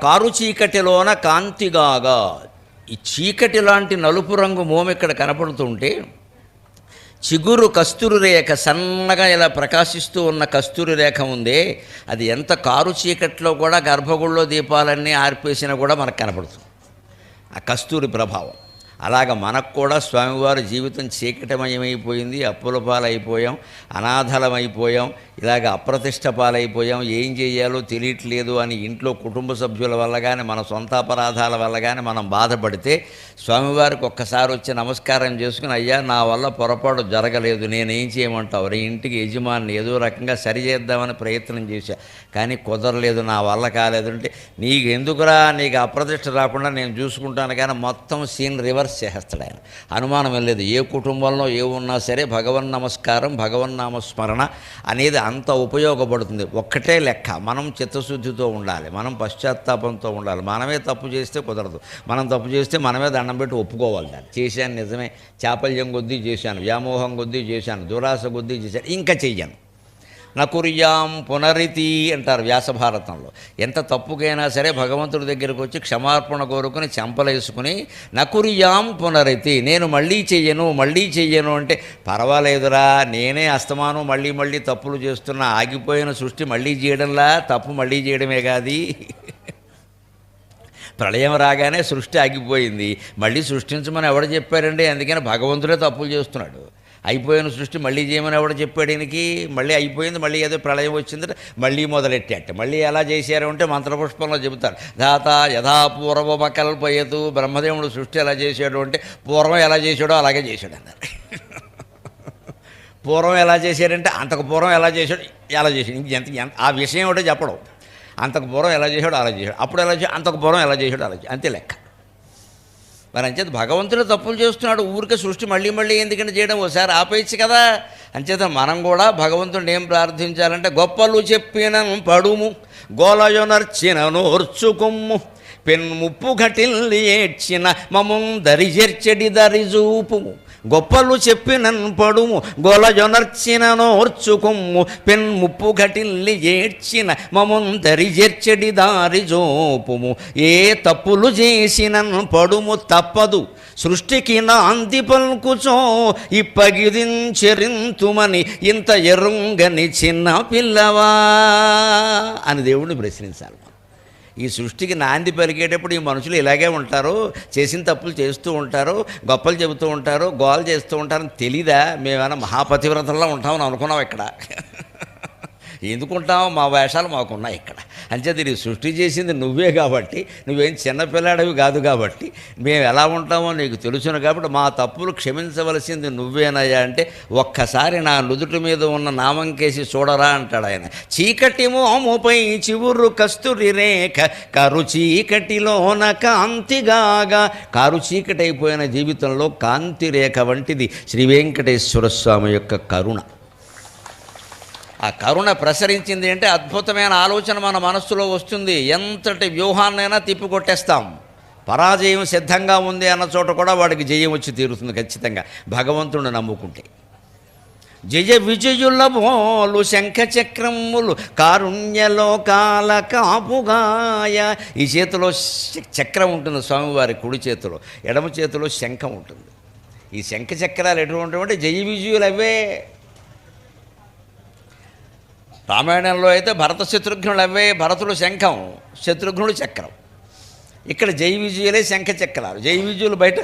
Car చీకటిలోన కాంతిగాగా. ఈ చీకటి లాంటి నలుపు రంగు మోము ఇక్కడ కనపడుతుంటే చిగురు కస్తూరి రేఖ సన్నగా ఇలా ప్రకాశిస్తూ ఉన్న కస్తూరి రేఖ ఉందే, అది ఎంత కారు చీకట్లో కూడా గర్భగుడిలో దీపాలన్నీ ఆర్పేసినా కూడా మనకు కనపడుతుంది ఆ కస్తూరి ప్రభావం. అలాగ మనకు కూడా స్వామివారి జీవితం చీకటమయమైపోయింది, అప్పుల పాలైపోయాం, అనాథలమైపోయాం, ఇలాగ అప్రతిష్ట పాలైపోయాం, ఏం చేయాలో తెలియట్లేదు అని ఇంట్లో కుటుంబ సభ్యుల వల్ల కానీ మన సొంత అపరాధాల వల్ల కానీ మనం బాధపడితే స్వామివారికి ఒక్కసారి వచ్చి నమస్కారం చేసుకుని, అయ్యా నా వల్ల పొరపాటు జరగలేదు, నేనేం చేయమంటావు, నీ ఇంటికి యజమాని ఏదో రకంగా సరిచేద్దామని ప్రయత్నం చేశా కానీ కుదరలేదు, నా వల్ల కాలేదు అంటే, నీకు ఎందుకురా, నీకు అప్రతిష్ట రాకుండా నేను చూసుకుంటాను కానీ మొత్తం సీన్ రివర్స్ చేస్తాడు ఆయన. అనుమానం వెళ్ళలేదు. ఏ కుటుంబంలో ఏమున్నా సరే భగవన్ నమస్కారం, భగవన్నామస్మరణ అనేది అంత ఉపయోగపడుతుంది. ఒక్కటే లెక్క, మనం చిత్తశుద్ధితో ఉండాలి, మనం పశ్చాత్తాపంతో ఉండాలి. మనమే తప్పు చేస్తే కుదరదు. మనం తప్పు చేస్తే మనమే దండం పెట్టి ఒప్పుకోవాలి. దాన్ని చేశాను నిజమే, చాపల్యం కొద్దీ చేశాను, వ్యామోహం కొద్దీ చేశాను, దురాశ కొద్దీ చేశాను, ఇంకా చెయ్యను. నకుర్యాం పునరితి అంటారు వ్యాసభారతంలో. ఎంత తప్పుకైనా సరే భగవంతుడి దగ్గరికి వచ్చి క్షమార్పణ కోరుకుని చెంపలేసుకుని నకుర్యాం పునరితి, నేను మళ్ళీ చెయ్యను అంటే, పర్వాలేదురా, నేనే అస్తమానం మళ్ళీ మళ్ళీ తప్పులు చేస్తున్నా, ఆగిపోయిన సృష్టి మళ్ళీ చేయడంలా, తప్పు మళ్ళీ చేయడమే కాదు. ప్రళయం రాగానే సృష్టి ఆగిపోయింది, మళ్ళీ సృష్టించమని ఎవడు చెప్పారండి? అందుకని భగవంతుడే తప్పులు చేస్తున్నాడు. అయిపోయిన సృష్టి మళ్ళీ చేయమని ఎవడు చెప్పాడు ఈయనకి? మళ్ళీ అయిపోయింది, మళ్ళీ ఏదో ప్రళయం వచ్చిందంటే మళ్ళీ మొదలెట్టాట. మళ్ళీ ఎలా చేశారు అంటే మంత్రపుష్పంలో చెబుతారు, ధాత యథాపూర్వమకల్పయతు, బ్రహ్మదేవుడు సృష్టి ఎలా చేశాడు అంటే పూర్వం ఎలా చేశాడో అలాగే చేశాడు అన్నారు. పూర్వం ఎలా చేశాడంటే అంతకు పూర్వం ఎలా చేశాడు ఎంత ఆ విషయం ఒకటే చెప్పడం. అంతకు పూర్వం ఎలా చేశాడో అలా చేశాడు, అప్పుడు ఎలా చేశాడు, అంతకు పూర్వం ఎలా చేశాడో అలా చేశాడు, అంతే లెక్క. మరి అంచేత భగవంతుడు తప్పులు చేస్తున్నాడు, ఊరికే సృష్టి మళ్ళీ మళ్ళీ ఎందుకంటే చేయడం, ఒకసారి ఆపేయచ్చు కదా. అంచేత మనం కూడా భగవంతుడిని ఏం ప్రార్థించాలంటే, గొప్పలు చెప్పిన పడుము, గోలయొనర్చిన నోర్చుకొమ్ము, పెన్ముప్పు ఘటిల్లి ఏడ్చిన మము దరిజెర్చెడి దరిజూపుము. గొప్పలు చెప్పినన్ పడుము, గొలజొనర్చిన నోర్చుకొమ్ము, పెన్ముప్పు ఘటిల్లి ఏడ్చిన మమున్ దరిజెర్చెడి దారి జోపుము. ఏ తప్పులు చేసినన్ పడుము తప్పదు, సృష్టికి నాంది పలుకుచో ఇప్పగిదించెరింతుమని ఇంత ఎరుంగని చిన్న పిల్లవా అని దేవుడిని ప్రశ్నించాలి. ఈ సృష్టికి నాంది పలికేటప్పుడు ఈ మనుషులు ఇలాగే ఉంటారు, చేసిన తప్పులు చేస్తూ ఉంటారు, గొప్పలు చెబుతూ ఉంటారు, గోల్ చేస్తూ ఉంటారని తెలీదా? మేమైనా మహాపతివ్రతల్లో ఉంటామని అనుకున్నాం ఇక్కడ. ఎందుకుంటామో మా వేషాలు మాకున్నాయి ఇక్కడ. అంచేది నీ సృష్టి చేసింది నువ్వే కాబట్టి, నువ్వేం చిన్నపిల్లాడివి కాదు కాబట్టి, మేము ఎలా ఉంటామో నీకు తెలుసును కాబట్టి మా తప్పులు క్షమించవలసింది నువ్వేనయ్యా అంటే, ఒక్కసారి నా నుదుటి మీద ఉన్న నామం కేసి చూడరా అంటాడు ఆయన. చీకటి మోముపై చివురు కస్తూరి రేఖ, కరు చీకటిలోన కాంతిగాగా. కారు చీకటి అయిపోయిన జీవితంలో కాంతి రేఖ వంటిది శ్రీ వెంకటేశ్వర స్వామి యొక్క కరుణ. ఆ కరుణ ప్రసరించింది అంటే అద్భుతమైన ఆలోచన మన మనస్సులో వస్తుంది. ఎంతటి వ్యూహాన్నైనా తిప్పికొట్టేస్తాం. పరాజయం సిద్ధంగా ఉంది అన్న చోట కూడా వాడికి జయం వచ్చి తీరుతుంది ఖచ్చితంగా, భగవంతుడిని నమ్ముకుంటే. జయ విజయుల బోలు శంఖ చక్రములు కారుణ్యలోకాల కాపుగాయ. ఈ చేతిలో చక్రం ఉంటుంది స్వామివారి కుడి చేతిలో, ఎడమ చేతిలో శంఖం ఉంటుంది. ఈ శంఖ చక్రాలు ఎటువంటివంటే జయ విజయులు అవే. రామాయణంలో అయితే భరత శత్రుఘ్నులు అవే, భరతుడు శంఖం, శత్రుఘ్నుడు చక్రం. ఇక్కడ జై విజయులే శంఖ చక్రాలు. జై విజయులు బయట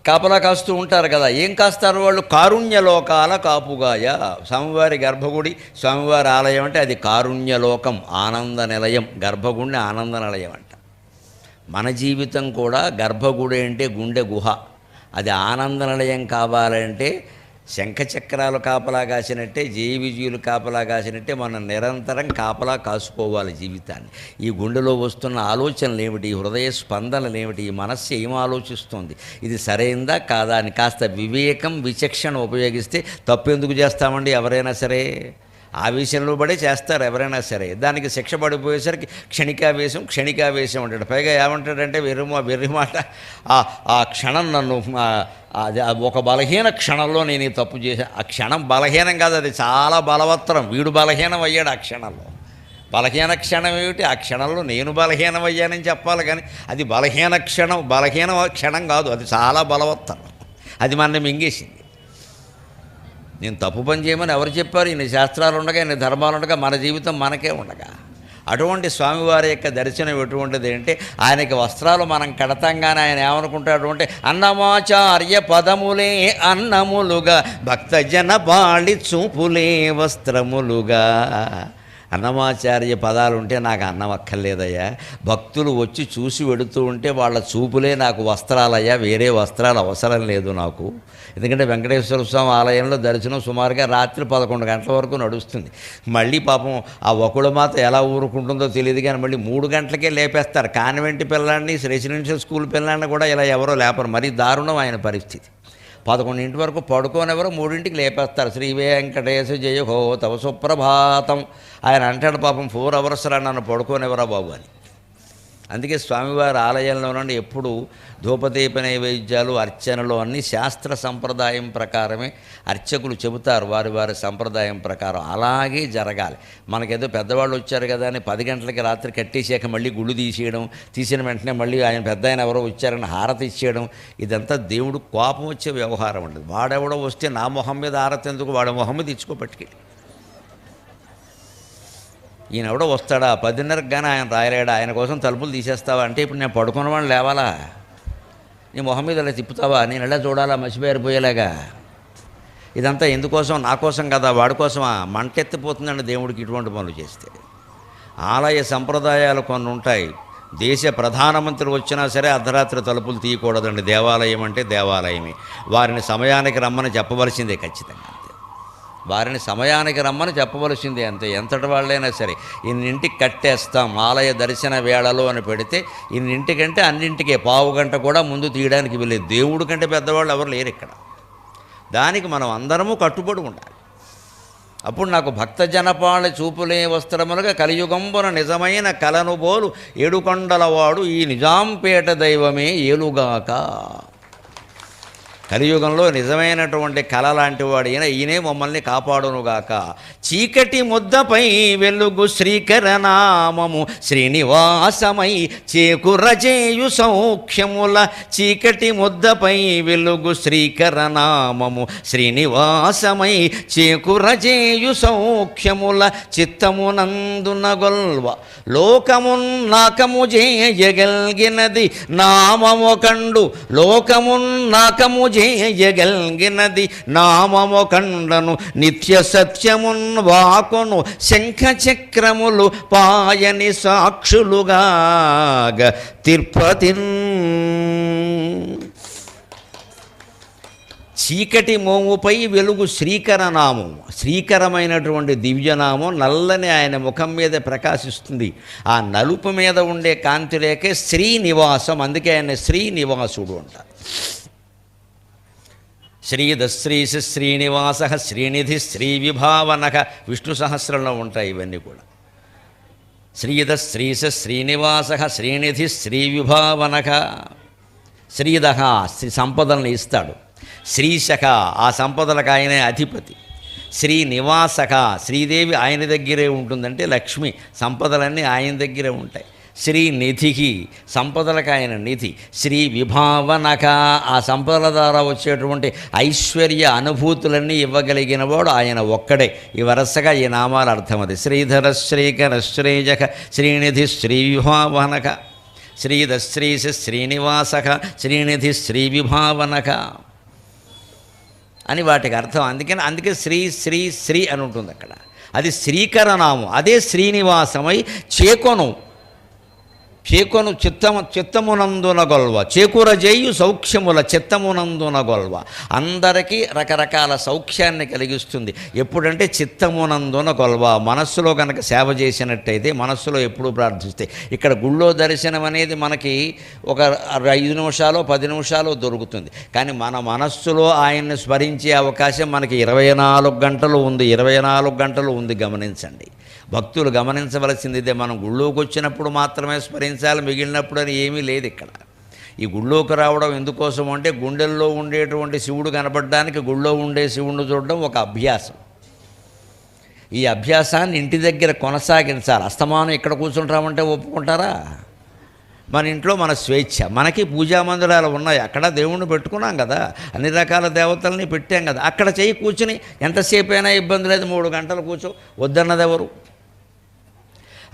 కాపలా కాస్తూ ఉంటారు కదా, ఏం కాస్తారు వాళ్ళు? కారుణ్యలోకాల కాపుగాయ. స్వామివారి గర్భగుడి, స్వామివారి ఆలయం అంటే అది కారుణ్యలోకం, ఆనంద నిలయం. గర్భగుడిని ఆనంద నిలయం అంట. మన జీవితం కూడా గర్భగుడి అంటే గుండె గుహ, అది ఆనంద నిలయం కావాలంటే శంఖచక్రాలు కాపలా కాసినట్టే, జయ విజయులు కాపలా కాసినట్టే మనం నిరంతరం కాపలా కాసుకోవాలి జీవితాన్ని. ఈ గుండెలో వస్తున్న ఆలోచనలు ఏమిటి, ఈ హృదయ స్పందనలు ఏమిటి, ఈ మనస్సు ఏం ఆలోచిస్తుంది, ఇది సరైందా కాదా అని కాస్త వివేకం విచక్షణ ఉపయోగిస్తే తప్పు ఎందుకు చేస్తామండి ఎవరైనా సరే? ఆవేశంలో పడే చేస్తారు ఎవరైనా సరే. దానికి శిక్ష పడిపోయేసరికి క్షణికావేశం అంటాడు. పైగా ఏమంటాడంటే వెర్రి మాట, ఆ క్షణం నన్ను ఒక బలహీన క్షణంలో నేను ఈ తప్పు చేశాను. ఆ క్షణం బలహీనం కాదు, అది చాలా బలవత్తరం. వీడు బలహీనం అయ్యాడు ఆ క్షణంలో. బలహీన క్షణం ఏమిటి? ఆ క్షణంలో నేను బలహీనమయ్యానని చెప్పాలి, కానీ అది బలహీన క్షణం కాదు, అది చాలా బలవత్తరం. అది మనని మింగేసింది. నేను తప్పు పని చేయమని ఎవరు చెప్పారు? ఇన్ని శాస్త్రాలు ఉండగా, ఇన్ని ధర్మాలు ఉండగా, మన జీవితం మనకే ఉండగా. అటువంటి స్వామివారి యొక్క దర్శనం ఎటువంటిది అంటే, ఆయనకి వస్త్రాలు మనం కడతంగానే ఆయన ఏమనుకుంటాడు అంటే, అన్నమాచార్య పదములే అన్నములుగా, భక్తజన బాళి చూపులే వస్త్రములుగా. అన్నమాచార్య పదాలు ఉంటే నాకు అన్నం అక్కర్లేదయ్యా, భక్తులు వచ్చి చూసి వెడుతూ ఉంటే వాళ్ళ చూపులే నాకు వస్త్రాలయ్యా, వేరే వస్త్రాలు అవసరం లేదు నాకు. ఎందుకంటే వెంకటేశ్వర స్వామి ఆలయంలో దర్శనం సుమారుగా రాత్రి 11 గంటల వరకు నడుస్తుంది. మళ్ళీ పాపం ఆ ఒకడు మాత్రం ఎలా ఊరుకుంటుందో తెలియదు, కానీ మళ్ళీ 3 గంటలకే లేపేస్తారు. కాన్వెంట్ పిల్లాడిని, రెసిడెన్షియల్ స్కూల్ పిల్లాడిని కూడా ఇలా ఎవరో లేపరు. మరీ దారుణం ఆయన పరిస్థితి. 11 వరకు పడుకోనెవరో 3 లేపేస్తారు. శ్రీ వెంకటేశ జయ హో తవ సుప్రభాతం. ఆయన అంటాడు పాపం 4 అవర్స్ రా నన్ను పడుకోనెవరా బాబు అని. అందుకే స్వామివారి ఆలయంలో నుండి ఎప్పుడు ధూపదీప నైవేద్యాలు, అర్చనలు అన్నీ శాస్త్ర సంప్రదాయం ప్రకారమే అర్చకులు చెబుతారు. వారి వారి సంప్రదాయం ప్రకారం అలాగే జరగాలి. మనకేదో పెద్దవాళ్ళు వచ్చారు కదా అని 10 గంటలకి రాత్రి కట్టేసాక మళ్ళీ గుళ్ళు తీసేయడం, తీసిన వెంటనే మళ్ళీ ఆయన పెద్ద ఆయన ఎవరో వచ్చారని హారతి ఇచ్చేయడం, ఇదంతా దేవుడు కోపం వచ్చే వ్యవహారం ఉండదు. వాడెవడో వస్తే నా మొహం మీద హారతి ఎందుకు, వాడి మొహం మీద ఇచ్చుకోపట్టుకెళ్ళి. ఈయన ఎవడో వస్తాడా 10:30కి కానీ ఆయన రాయలేడా, ఆయన కోసం తలుపులు తీసేస్తావా అంటే, ఇప్పుడు నేను పడుకున్న వాళ్ళు లేవాలా, నీ మొహం మీద ఇలా తిప్పుతావా, నేను ఎలా చూడాలా మసిపేరిపోయేలాగా. ఇదంతా ఎందుకోసం? నా కోసం కదా, వాడి కోసమా? మంటెత్తిపోతుందండి దేవుడికి ఇటువంటి పనులు చేస్తే. ఆలయ సంప్రదాయాలు కొన్ని ఉంటాయి. దేశ ప్రధానమంత్రి వచ్చినా సరే అర్ధరాత్రి తలుపులు తీయకూడదండి. దేవాలయం అంటే దేవాలయమే. వారిని సమయానికి రమ్మని చెప్పవలసిందే ఖచ్చితంగా. వారిని సమయానికి రమ్మని చెప్పవలసిందే అంతే. ఎంతటి వాళ్ళైనా సరే ఇన్నింటికి కట్టేస్తాం ఆలయ దర్శన వేళలో అని పెడితే, ఇన్నింటికంటే అన్నింటికే 1/2 గంట కూడా ముందు తీయడానికి వెళ్ళేది. దేవుడి కంటే పెద్దవాళ్ళు ఎవరు లేరు ఇక్కడ. దానికి మనం అందరము కట్టుబడి ఉండాలి. అప్పుడు నాకు భక్తజనపాళి చూపులే వస్త్రములుగా, కలియుగంబున నిజమైన కలనుబోలు ఏడుకొండలవాడు ఈ నిజాంపేట దైవమే ఏలుగాక. కలియుగంలో నిజమైనటువంటి కళ లాంటి వాడు ఈయనే మమ్మల్ని కాపాడునుగాక. చీకటి ముద్దపై వెలుగు శ్రీకరనామము శ్రీనివాసమై చేకురజేయు సౌఖ్యముల. చీకటి ముద్దపై వెలుగు శ్రీకరనామము శ్రీనివాసమై చేకురజేయు సౌఖ్యముల. చిత్తమునందున గొల్వ లోకమున్ నాకము చేయగలిగినది నామము కండు. లోకమున్ నాకము చేయగలిగినది నామము కండను. నిత్య సత్యమున్ వాకును శంఖ చక్రములు పాయని సాక్షులుగా తిరుపతిన్. చీకటి మోముపై వెలుగు శ్రీకరనామం, శ్రీకరమైనటువంటి దివ్యనామం నల్లని ఆయన ముఖం మీద ప్రకాశిస్తుంది. ఆ నలుపు మీద ఉండే కాంతి లేకే శ్రీనివాసం, అందుకే ఆయన శ్రీనివాసుడు అంటారు. శ్రీధశ్రీశ శ్రీనివాస శ్రీనిధి శ్రీ విభావనక, విష్ణు సహస్రంలో ఉంటాయి ఇవన్నీ కూడా. శ్రీధశ్రీశ శ్రీనివాస శ్రీనిధి శ్రీ విభావనక. శ్రీధ సంపదలను ఇస్తాడు. శ్రీశక ఆ సంపదలకు ఆయనే అధిపతి. శ్రీనివాసక శ్రీదేవి ఆయన దగ్గరే ఉంటుందంటే లక్ష్మి, సంపదలన్నీ ఆయన దగ్గరే ఉంటాయి. శ్రీనిధికి సంపదలకు ఆయన నిధి. శ్రీ విభావనక ఆ సంపదల ద్వారా వచ్చేటువంటి ఐశ్వర్య అనుభూతులన్నీ ఇవ్వగలిగిన వాడు ఆయన ఒక్కడే. ఈ వరసగా ఈ నామాల అర్థం అది. శ్రీధర శ్రీకర శ్రీజక శ్రీనిధి శ్రీ విభావనక. శ్రీధశ్రీశ శ్రీనివాసక శ్రీనిధి శ్రీ విభావనక అని వాటికి అర్థం. అందుకే శ్రీ శ్రీ శ్రీ అని ఉంటుంది అక్కడ. అది శ్రీకరనామం. అదే శ్రీనివాసమై చేకొను చిత్తమునందున గొల్వ. చేకూరజేయు సౌఖ్యముల చిత్తమునందున గొల్వ. అందరికీ రకరకాల సౌఖ్యాన్ని కలిగిస్తుంది. ఎప్పుడంటే చిత్తమునందున గొల్వ, మనస్సులో కనుక సేవ చేసినట్టయితే, మనస్సులో ఎప్పుడు ప్రార్థిస్తే. ఇక్కడ గుళ్ళో దర్శనం అనేది మనకి ఒక 5 నిమిషాలు 10 నిమిషాలు దొరుకుతుంది. కానీ మన మనస్సులో ఆయన్ని స్మరించే అవకాశం మనకి 24 గంటలు ఉంది. 24 గంటలు ఉంది, గమనించండి. భక్తులు గమనించవలసింది ఇదే. మనం గుళ్ళోకి వచ్చినప్పుడు మాత్రమే స్మరించాలి, మిగిలినప్పుడు అని ఏమీ లేదు ఇక్కడ. ఈ గుళ్ళోకి రావడం ఎందుకోసం అంటే, గుండెల్లో ఉండేటువంటి శివుడు కనపడడానికి గుళ్ళో ఉండే శివుడిని చూడడం ఒక అభ్యాసం. ఈ అభ్యాసాన్ని ఇంటి దగ్గర కొనసాగించాలి. అస్తమానం ఇక్కడ కూర్చుంటామంటే ఒప్పుకుంటారా? మన ఇంట్లో మన స్వేచ్ఛ, మనకి పూజా మందిరాలు ఉన్నాయి, అక్కడ దేవుణ్ణి పెట్టుకున్నాం కదా, అన్ని రకాల దేవతల్ని పెట్టాం కదా, అక్కడ చేయి కూర్చుని ఎంతసేపు అయినా ఇబ్బంది లేదు, 3 గంటలు కూర్చో, వద్దన్నది ఎవరు?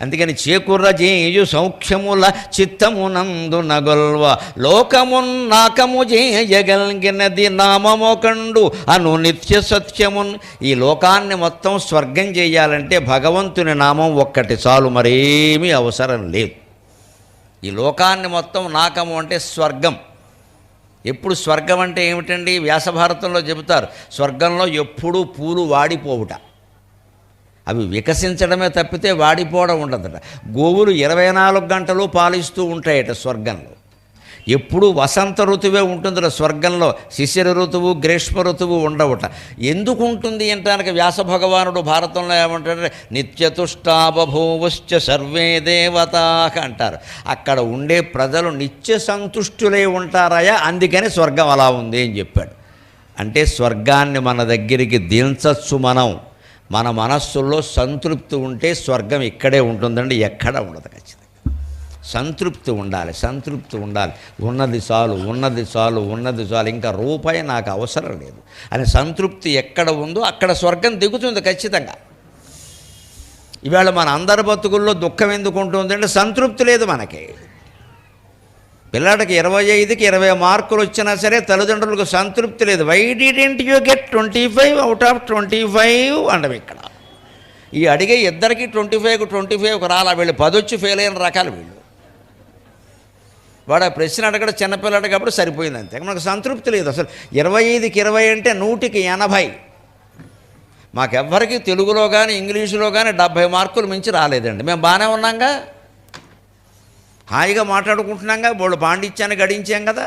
అందుకని చేకూర్ర చేయు సౌఖ్యముల చిత్తమునందు నగొల్వ లోకమున్నాకము చేయగలిగినది నామమోకండు అను నిత్య సత్యమున్. ఈ లోకాన్ని మొత్తం స్వర్గం చేయాలంటే భగవంతుని నామం ఒక్కటి చాలు, మరేమీ అవసరం లేదు. ఈ లోకాన్ని మొత్తం నాకము అంటే స్వర్గం. ఎప్పుడు స్వర్గం అంటే ఏమిటండి? వ్యాసభారతంలో చెబుతారు, స్వర్గంలో ఎప్పుడూ పూలు వాడిపోవుట, అవి వికసించడమే తప్పితే వాడిపోవడం ఉండదట. గోవులు 24 గంటలు పాలిస్తూ ఉంటాయట స్వర్గంలో. ఎప్పుడు వసంత ఋతువే ఉంటుందట స్వర్గంలో, శిశిర ఋతువు గ్రీష్మ ఋతువు ఉండవుట. ఎందుకు ఉంటుంది అంటానికి వ్యాస భగవానుడు భారతంలో ఏమంటాడు? నిత్యతుష్టాబభూవుశ్చ సర్వే దేవతా అంటారు. అక్కడ ఉండే ప్రజలు నిత్య సంతుష్టులై ఉంటారయా, అందుకని స్వర్గం అలా ఉంది అని చెప్పాడు. అంటే స్వర్గాన్ని మన దగ్గరికి దించచ్చు మనం. మన మనస్సుల్లో సంతృప్తి ఉంటే స్వర్గం ఇక్కడే ఉంటుందండి, ఎక్కడ ఉండదు. ఖచ్చితంగా సంతృప్తి ఉండాలి, సంతృప్తి ఉండాలి. ఉన్నది చాలు, ఉన్నది చాలు, ఉన్నది చాలు, ఇంకా రూపాయి నాకు అవసరం లేదు అని సంతృప్తి ఎక్కడ ఉందో అక్కడ స్వర్గం దిగుతుంది ఖచ్చితంగా. ఇవాళ మన అందరి బతుకుల్లో దుఃఖం ఎందుకు ఉంటుంది అంటే సంతృప్తి లేదు మనకి. పిల్లాడికి 25కి 20 మార్కులు వచ్చినా సరే తల్లిదండ్రులకు సంతృప్తి లేదు. Why didn't you get 25 out of 25 అంటాం ఇక్కడ. ఈ అడిగే ఇద్దరికి 25కు 25 రాలా, వీళ్ళు 10 వచ్చి ఫెయిల్ అయిన రకాలు వీళ్ళు. వాడు ఆ ప్రశ్న అడగడం చిన్నపిల్లాడు కాబట్టి సరిపోయింది అంతే, మనకు సంతృప్తి లేదు అసలు. 25కి 20 అంటే 100కి 80. మాకెవ్వరికి తెలుగులో కానీ ఇంగ్లీషులో కానీ 70 మార్కులు మించి రాలేదండి. మేము బాగానే ఉన్నాంగా, హాయిగా మాట్లాడుకుంటున్నాంగా, వాళ్ళు పాండిత్యాన్ని గడించాం కదా.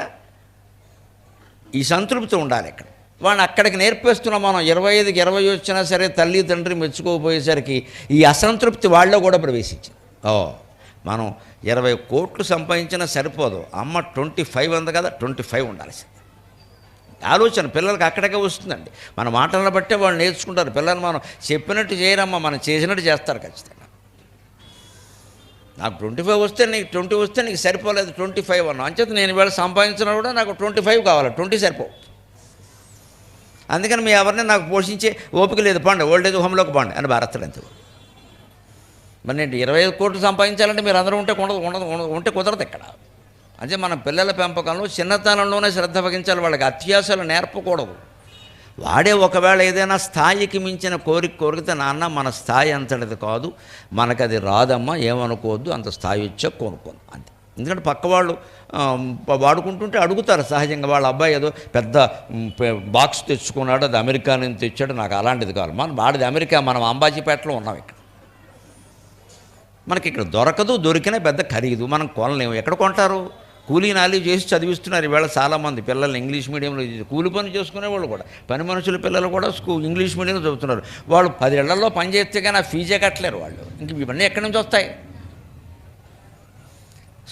ఈ సంతృప్తి ఉండాలి ఇక్కడ. వాడిని అక్కడికి నేర్పేస్తున్నాం మనం. 25కి 20 వచ్చినా సరే తల్లి తండ్రి మెచ్చుకోపోయేసరికి ఈ అసంతృప్తి వాళ్ళలో కూడా ప్రవేశించింది. మనం 20 కోట్లు సంపాదించినా సరిపోదు, అమ్మ 25 ఉంది కదా, 25 ఉండాల్సింది. ఆలోచన పిల్లలకి అక్కడికే వస్తుందండి. మన మాటలను బట్టే వాళ్ళు నేర్చుకుంటారు. పిల్లలు మనం చెప్పినట్టు చేయరమ్మా, మనం చేసినట్టు చేస్తారు ఖచ్చితంగా. నాకు 25 వస్తే నీకు 20 వస్తే నీకు సరిపోలేదు 25 అన్నా, అంచేత నేను ఇవాళ సంపాదించినా కూడా నాకు 25 కావాలి, 20 సరిపో. అందుకని మీ ఎవరిని నాకు పోషించే ఓపిక లేదు, పండు ఓల్డేజ్ హోమ్లోకి పండు అని భారత్తులు అంతే. మరి నేను 25 కోట్లు సంపాదించాలంటే మీరు అందరూ ఉంటే కుదరదు ఇక్కడ. అంటే మన పిల్లల పెంపకంలో చిన్నతనంలోనే శ్రద్ధ వహించాలి. వాళ్ళకి అత్యాశలు నేర్పకూడదు. వాడే ఒకవేళ ఏదైనా స్థాయికి మించిన కోరితే నాన్న మన స్థాయి అంతటిది కాదు, మనకది రాదమ్మా, ఏమనుకోవద్దు, అంత స్థాయి వచ్చా కొనుక్కోను అంతే. ఎందుకంటే పక్క వాళ్ళు వాడుకుంటుంటే అడుగుతారు సహజంగా. వాళ్ళ అబ్బాయి ఏదో పెద్ద బాక్స్ తెచ్చుకున్నాడు, అది అమెరికా నుంచి తెచ్చాడు, నాకు అలాంటిది కావాలి. మనం వాడిది అమెరికా, మనం అంబాజీపేటలో ఉన్నాం ఇక్కడ. మనకి ఇక్కడ దొరకదు, దొరికినా పెద్ద ఖరీదు, మనం కొనలేము. ఎక్కడ కొంటారు? కూలీ నాలి చేసి చదివిస్తున్నారు ఈవేళ చాలామంది పిల్లల్ని ఇంగ్లీష్ మీడియంలో. కూలి పని చేసుకునే వాళ్ళు కూడా, పని మనుషుల పిల్లలు కూడా ఇంగ్లీష్ మీడియంలో చదువుతున్నారు. వాళ్ళు 10 ఏళ్లలో పని చేస్తే కానీ ఆ ఫీజే కట్టలేరు వాళ్ళు. ఇంక ఇవన్నీ ఎక్కడి నుంచి వస్తాయి?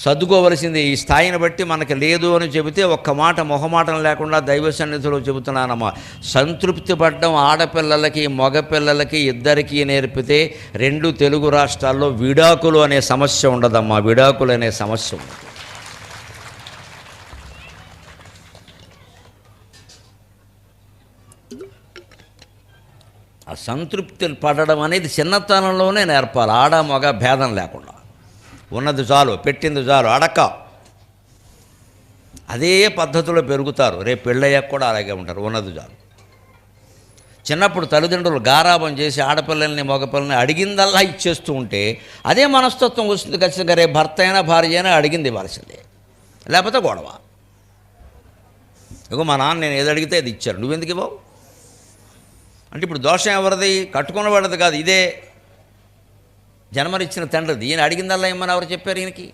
సర్దుకోవలసింది. ఈ స్థాయిని బట్టి మనకి లేదు అని చెబితే ఒక్క మాట మొహమాటం లేకుండా దైవ సన్నిధిలో చెబుతున్నానమ్మా. సంతృప్తి పడడం ఆడపిల్లలకి మగపిల్లలకి ఇద్దరికీ నేర్పితే 2 తెలుగు రాష్ట్రాల్లో విడాకులు అనే సమస్య ఉండదమ్మా. విడాకులు అనే సమస్య ఉండదు. ఆ సంతృప్తి పడడం అనేది చిన్నతనంలోనే నేర్పాలి, ఆడ మగ భేదం లేకుండా. ఉన్నది చాలు, పెట్టింది చాలు, అడక్క. అదే పద్ధతిలో పెరుగుతారు. రేపు పెళ్ళయ్యాక కూడా అలాగే ఉంటారు, ఉన్నది చాలు. చిన్నప్పుడు తల్లిదండ్రులు గారాబం చేసి ఆడపిల్లల్ని మగపిల్లల్ని అడిగిందల్లా ఇచ్చేస్తూ ఉంటే అదే మనస్తత్వం వస్తుంది ఖచ్చితంగా. రేపు భర్త అయినా భార్య అయినా అడిగింది ఇవ్వాల్సిందే, లేకపోతే గొడవ. ఇగో మా నాన్న నేను ఏది అడిగితే అది ఇచ్చారు, నువ్వెందుకు ఇవ్వవు అంటే ఇప్పుడు దోషం ఎవరిది? కట్టుకున్నవాడిది కాదు, ఇదే జన్మనిచ్చిన తండ్రిది. ఈయన అడిగిందల్లా ఇమ్మని ఎవరు చెప్పారు ఈయనకి?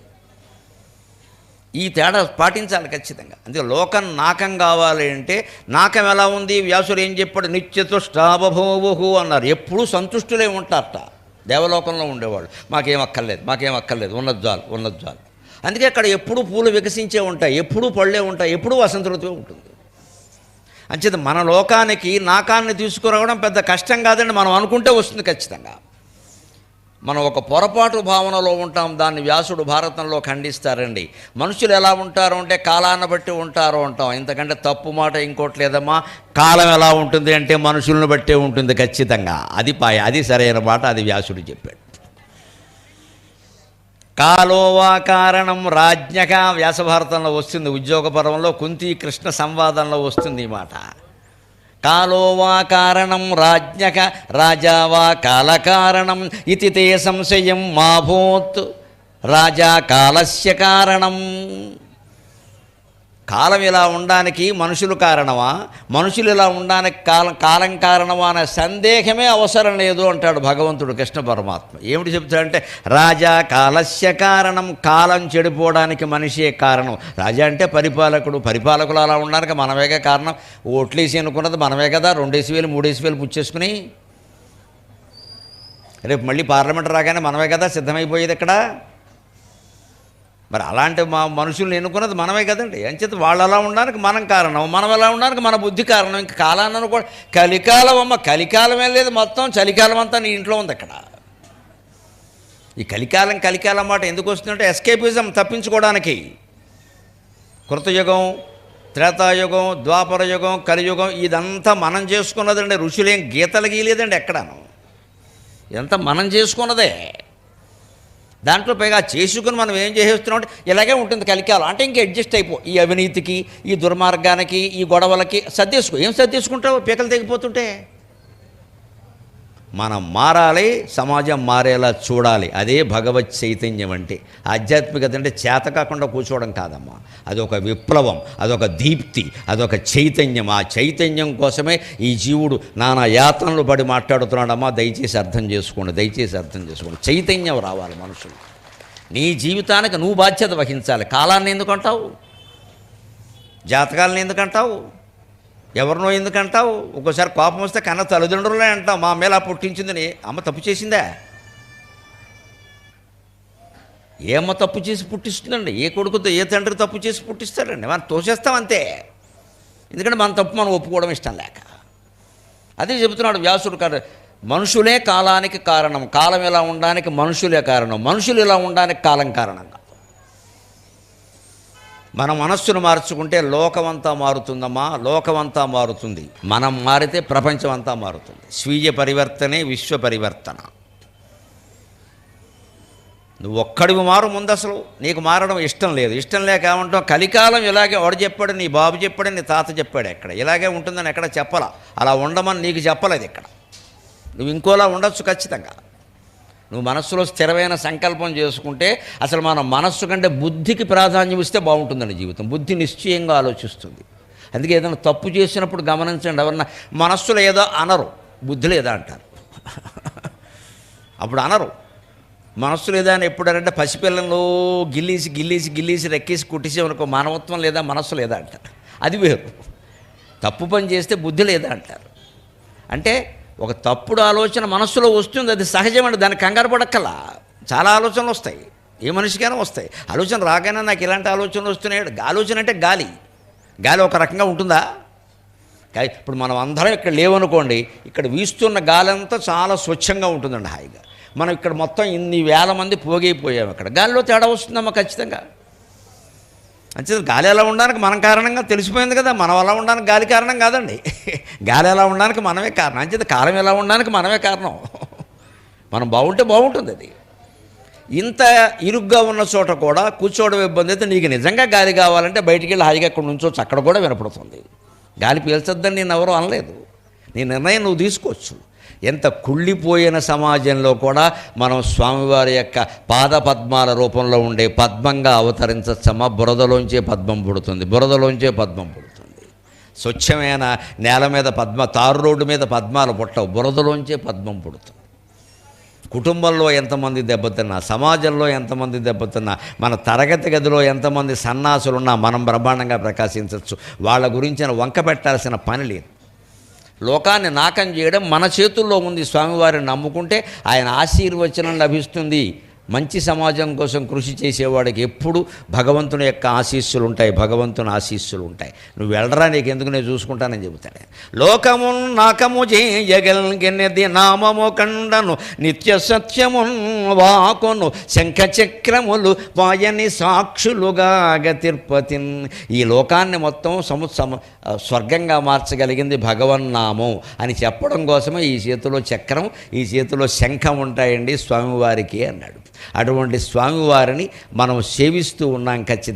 ఈ తేడా పాటించాలి ఖచ్చితంగా. అందుకే లోకం నాకం కావాలి అంటే నాకం ఎలా ఉంది? వ్యాసుడు ఏం చెప్పాడు? నిత్యతుష్టాబభూవు అన్నారు. ఎప్పుడూ సంతుష్టులే ఉంటారట దేవలోకంలో ఉండేవాళ్ళు. మాకేం అక్కర్లేదు, ఉన్నది చాలు. అందుకే అక్కడ ఎప్పుడూ పూలు వికసించే ఉంటాయి, ఎప్పుడూ పళ్ళే ఉంటాయి, ఎప్పుడూ వసంత ఋతువే ఉంటుంది. అంచేత మన లోకానికి నాకాన్ని తీసుకురావడం పెద్ద కష్టం కాదండి, మనం అనుకుంటే వస్తుంది ఖచ్చితంగా. మనం ఒక పొరపాటు భావనలో ఉంటాం, దాన్ని వ్యాసుడు భారతంలో ఖండిస్తారండి. మనుషులు ఎలా ఉంటారు అంటే కాలాన్ని బట్టి ఉంటారు అంటాం, ఇంతకంటే తప్పు మాట ఇంకోటి లేదమ్మా. కాలం ఎలా ఉంటుంది అంటే మనుషులను బట్టే ఉంటుంది ఖచ్చితంగా. అది సరైన మాట, అది వ్యాసుడు చెప్పాడు. కాలోవా కారణం రాజ్ఞక వ్యాసభారతంలో వస్తుంది, ఉద్యోగ పర్వంలో కుంతి కృష్ణ సంవాదంలో వస్తుంది ఈ మాట. కాలోవా కారణం రాజ్ఞక రాజావా కాలకారణం ఇతి తే సంశయం మాభూత్ రాజా కాలస్య కారణం. కాలం ఇలా ఉండడానికి మనుషులు కారణమా, మనుషులు ఇలా ఉండడానికి కాలం కారణమా అనే సందేహమే అవసరం లేదు అంటాడు భగవంతుడు కృష్ణ పరమాత్మ. ఏమిటి చెప్తాడంటే రాజా కాలస్య కారణం, కాలం చెడిపోవడానికి మనిషే కారణం. రాజా అంటే పరిపాలకులు అలా ఉండడానికి మనమేగా కారణం. ఓట్లేసి అనుకున్నది మనమే కదా, 2,000 3,000 పుచ్చేసుకుని రేపు మళ్ళీ పార్లమెంట్ రాగానే మనమే కదా సిద్ధమైపోయేది ఇక్కడ. మరి అలాంటి మనుషుల్ని ఎన్నుకున్నది మనమే కదండి. అంచేత వాళ్ళు అలా ఉండడానికి మనం కారణం, మనం ఎలా ఉండడానికి మన బుద్ధి కారణం. ఇంకా కాలాన్ని కూడా కలికాలం అమ్మ, కలికాలమే లేదు, మొత్తం చలికాలం అంతా నీ ఇంట్లో ఉంది అక్కడ. ఈ కలికాలం మాట ఎందుకు వస్తుందంటే ఎస్కేపిజం, తప్పించుకోవడానికి. కృతయుగం, త్రేతాయుగం, ద్వాపర యుగం, కలియుగం ఇదంతా మనం చేసుకున్నదండి. ఋషులేం గీతలు గీయలేదండి ఎక్కడాను, ఇదంతా మనం చేసుకున్నదే. దాంట్లో పైగా చేసుకుని మనం ఏం చేసేస్తున్నాం అంటే ఇలాగే ఉంటుంది కలికాలం అంటే ఇంక అడ్జస్ట్ అయిపో, ఈ అవినీతికి, ఈ దుర్మార్గానికి, ఈ గొడవలకి సర్దేసుకో. ఏం సర్దేసుకుంటావు పీకలు తెగిపోతుంటే? మనం మారాలి, సమాజం మారేలా చూడాలి. అదే భగవత్ చైతన్యం అంటే. ఆధ్యాత్మికత అంటే చేత కాకుండా కూర్చోవడం కాదమ్మా, అదొక విప్లవం, అదొక దీప్తి, అదొక చైతన్యం. ఆ చైతన్యం కోసమే ఈ జీవుడు నానా యాతనలు పడి మాట్లాడుతున్నాడమ్మా. దయచేసి అర్థం చేసుకోండి. చైతన్యం రావాలి మనుషులు. నీ జీవితానికి నువ్వు బాధ్యత వహించాలి. కాలాన్ని ఎందుకంటావు, జాతకాలను ఎందుకంటావు, ఎవరినో ఎందుకంటావు? ఒక్కోసారి కోపం వస్తే కన్న తల్లిదండ్రులే అంటావు, మా మేలా పుట్టించిందని. అమ్మ తప్పు చేసిందా? ఏ అమ్మ తప్పు చేసి పుట్టిస్తుందండి? ఏ కొడుకుతో ఏ తండ్రి తప్పు చేసి పుట్టిస్తాడండి? మనం తోసేస్తాం అంతే. ఎందుకంటే మన తప్పు మనం ఒప్పుకోవడం ఇష్టం లేక. అదే చెబుతున్నాడు వ్యాసుడు. మనుషులే కాలానికి కారణం, కాలం ఇలా ఉండడానికి మనుషులే కారణం, మనుషులు ఇలా ఉండడానికి కాలం కారణం. మన మనస్సును మార్చుకుంటే లోకమంతా మారుతుందమ్మా, లోకమంతా మారుతుంది. మనం మారితే ప్రపంచం అంతా మారుతుంది. స్వీయ పరివర్తనే విశ్వ పరివర్తన. నువ్వు ఒక్కడివి మారు ముందు. అసలు నీకు మారడం ఇష్టం లేదు, ఇష్టం లేక ఏమంటావు? కలికాలం ఇలాగే వాడు చెప్పాడు, నీ బాబు చెప్పాడు, నీ తాత చెప్పాడు, ఎక్కడ ఇలాగే ఉంటుందని ఎక్కడ చెప్పలా. అలా ఉండమని నీకు చెప్పలేదు ఇక్కడ. నువ్వు ఇంకోలా ఉండొచ్చు ఖచ్చితంగా. నువ్వు మనస్సులో స్థిరమైన సంకల్పం చేసుకుంటే, అసలు మన మనస్సు కంటే బుద్ధికి ప్రాధాన్యం ఇస్తే బాగుంటుందండి జీవితం. బుద్ధి నిశ్చయంగా ఆలోచిస్తుంది. అందుకే ఏదైనా తప్పు చేసినప్పుడు గమనించండి, ఎవరన్నా మనస్సులో ఏదో అనరు, బుద్ధి లేదా అంటారు. అప్పుడు అనరు. మనస్సు లేదా అని ఎప్పుడంటే పసిపిల్లలు గిల్లీసి రెక్కేసి కుట్టేసేవనుకో, మానవత్వం లేదా మనస్సు లేదా అంటారు. అది వేరు. తప్పు పని చేస్తే బుద్ధి లేదా అంటారు. అంటే ఒక తప్పుడు ఆలోచన మనస్సులో వస్తుంది, అది సహజమండి, దానికి కంగారు పడక్కలా. చాలా ఆలోచనలు వస్తాయి, ఏ మనిషికైనా వస్తాయి. ఆలోచన రాగానే నాకు ఇలాంటి ఆలోచనలు వస్తున్నాయి. ఆలోచన అంటే గాలి ఒక రకంగా ఉంటుందా? ఇప్పుడు మనం అందరం ఇక్కడ లేవనుకోండి, ఇక్కడ వీస్తున్న గాలి అంతా చాలా స్వచ్ఛంగా ఉంటుందండి, హాయిగా. మనం ఇక్కడ మొత్తం ఇన్ని వేల మంది పోగైపోయాము. ఇక్కడ గాలిలో తేడా వస్తుందమ్మా ఖచ్చితంగా. అంతే. గాలి ఎలా ఉండడానికి మనం కారణంగా తెలిసిపోయింది కదా. మనం అలా ఉండడానికి గాలి కారణం కాదండి, గాలి ఎలా ఉండడానికి మనమే కారణం. అంచేత కాలం ఎలా ఉండడానికి మనమే కారణం. మనం బాగుంటే బాగుంటుంది. అది ఇంత ఇరుగ్గా ఉన్న చోట కూడా కూర్చోవడం ఇబ్బంది అయితే, నీకు నిజంగా గాలి కావాలంటే బయటికి వెళ్ళి హాయిగా అక్కడ నుంచోవచ్చు, అక్కడ కూడా వినపడుతుంది. గాలి పీల్చొద్దని నేను ఎవరూ అనలేదు, నీ నిర్ణయం నువ్వు తీసుకోవచ్చు. ఎంత కుళ్ళిపోయిన సమాజంలో కూడా మనం స్వామివారి యొక్క పాదపద్మాల రూపంలో ఉండే పద్మంగా అవతరించచ్చమ్మా. బురదలోంచే పద్మం పుడుతుంది. స్వచ్ఛమైన నేల మీద తారు రోడ్డు మీద పద్మాలు పుట్టవు, బురదలోంచే పద్మం పుడుతుంది. కుటుంబంలో ఎంతమంది దెబ్బతిన్నా, సమాజంలో ఎంతమంది దెబ్బతిన్నా, మన తరగతి గదిలో ఎంతమంది సన్నాసులున్నా మనం బ్రహ్మాండంగా ప్రకాశించవచ్చు. వాళ్ళ గురించి వంక పెట్టాల్సిన పని లేదు. లోకాన్ని నాకం చేయడం మన చేతుల్లో ఉంది. స్వామివారిని నమ్ముకుంటే ఆయన ఆశీర్వచనం లభిస్తుంది. మంచి సమాజం కోసం కృషి చేసేవాడికి ఎప్పుడు భగవంతుని యొక్క ఆశీస్సులు ఉంటాయి, భగవంతుని ఆశీస్సులు ఉంటాయి. నువ్వు వెళ్ళరా, నీకు ఎందుకు నేను చూసుకుంటానని చెబుతాడు. లోకము నాకము చేయగలిగినది నామము కండను నిత్య సత్యమున్ వాకొను శంఖ చక్రములు పాయని సాక్షులుగా తిరుపతిన్. ఈ లోకాన్ని మొత్తం స్వర్గంగా మార్చగలిగింది భగవన్నామం అని చెప్పడం కోసమే ఈ చేతిలో చక్రం, ఈ చేతిలో శంఖం ఉంటాయండి స్వామివారికి అన్నాడు. అటువంటి స్వామివారిని మనం సేవిస్తూ ఉన్నాం ఖచ్చితంగా.